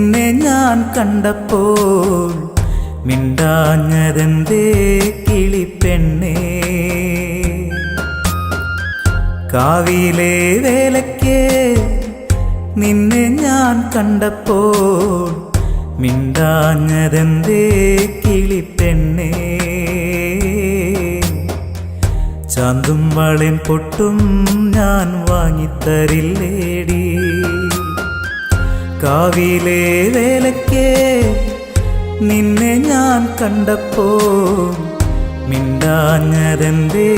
നിന്നെ ഞാൻ കണ്ടപ്പോൾ മിണ്ടാഞ്ഞതെന്തേ കിളിപ്പെണ്ണേ? കാവിലെ വേലയ്ക്ക് നിന്നെ ഞാൻ കണ്ടപ്പോൾ മിണ്ടാഞ്ഞതെന്തേ കിളിപ്പെണ്ണേ? ചാന്തും വളയും പൊട്ടും ഞാൻ വാങ്ങിത്തരില്ലേടി? കാവിലെ വേലയ്ക്ക് നിന്നെ ഞാൻ കണ്ടപ്പോൾ മിണ്ടാഞ്ഞതെന്തേ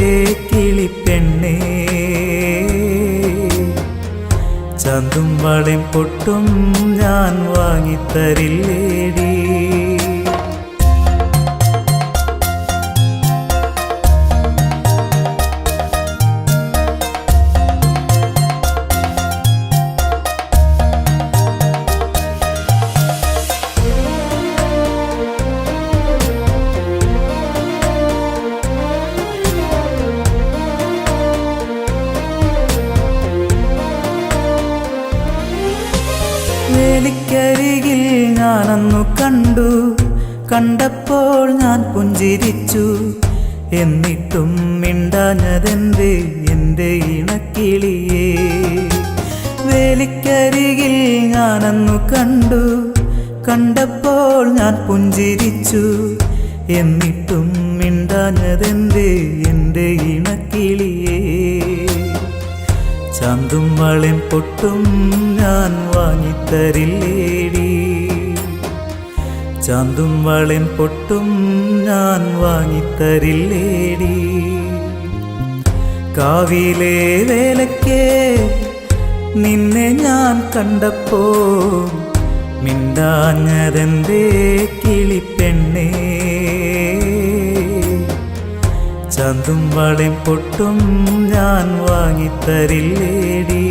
കിളിപ്പെണ്ണേ? ചാന്തും വളയും പൊട്ടും ഞാൻ വാങ്ങിത്തരില്ലേടി? വേലിക്കരികിൽ ഞാനന്നു കണ്ടു, കണ്ടപ്പോൾ ഞാൻ പുഞ്ചിരിച്ചു. എന്നിട്ടും മിണ്ടാഞ്ഞതെന്തേ എൻ്റെ ഇണക്കിളിയേ? വേലിക്കരികിൽ ഞാനന്നു കണ്ടു, കണ്ടപ്പോൾ ഞാൻ പുഞ്ചിരിച്ചു. എന്നിട്ടും മിണ്ടാഞ്ഞതെന്തേ എൻ്റെ ഇണക്കിളിയേ? ചാന്തും വളയും പൊട്ടും ഞാൻ വാങ്ങിത്തരില്ലേടി? ചാന്തും വളയും പൊട്ടും ഞാൻ വാങ്ങിത്തരില്ലേടി? കാവിലെ വേലയ്ക്ക് നിന്നെ ഞാൻ കണ്ടപ്പോൾ മിണ്ടാഞ്ഞതെന്തേ കിളിപ്പെണ്ണേ? ചാന്തും വളയും പൊട്ടും ഞാൻ വാങ്ങിത്തരില്ലേടി?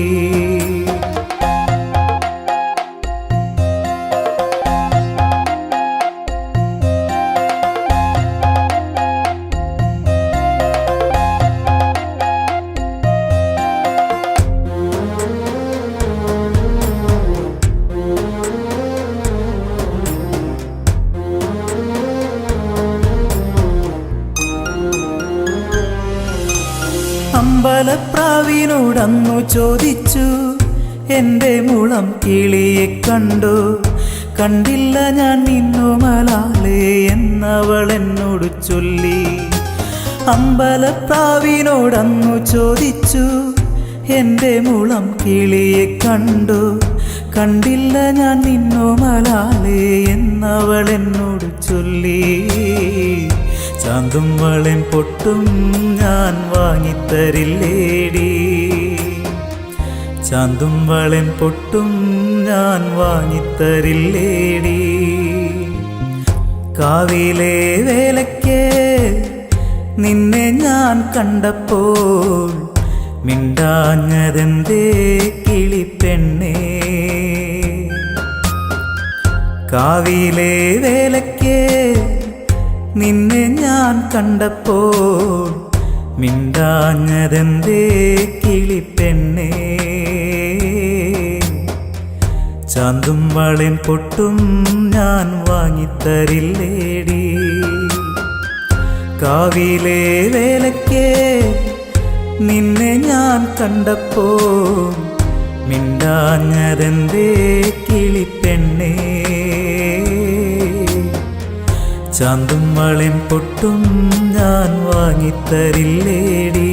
അമ്പലപ്രാവിനോടന്നു ചോദിച്ചു, എൻ്റെ മുളം കിളിയെ കണ്ടു? കണ്ടില്ല ഞാൻ നിന്നുമലാലേ എന്നവൾ എന്നോട് ചൊല്ലി. അമ്പലപ്രാവിനോടന്നു ചോദിച്ചു, എൻ്റെ മുളം കിളിയെ കണ്ടു? കണ്ടില്ല ഞാൻ നിന്നുമലാലേ എന്നവൾ എന്നോട് ചൊല്ലി. ചാന്തും വളയും പൊട്ടും ഞാൻ വാങ്ങിത്തരില്ലേടി? ചാന്തും വളയും പൊട്ടും ഞാൻ വാങ്ങിത്തരില്ലേടി? കാവിലെ വേലയ്ക്ക് നിന്നെ ഞാൻ കണ്ടപ്പോൾ മിണ്ടാഞ്ഞതെന്തേ കിളിപ്പെണ്ണേ? കാവിലെ വേലയ്ക്ക് നിന്നെ ഞാൻ കണ്ടപ്പോൾ മിണ്ടാഞ്ഞതെന്തേ കിളിപ്പെണ്ണേ? ചാന്തും വളയും പൊട്ടും ഞാൻ വാങ്ങിത്തരില്ലേടി? കാവിലെ വേലയ്ക്ക് നിന്നെ ഞാൻ കണ്ടപ്പോൾ മിണ്ടാഞ്ഞതെന്തേ കിളിപ്പെണ്ണേ? ചാന്തും വളയും പൊട്ടും ഞാൻ വാങ്ങിത്തരില്ലേടി?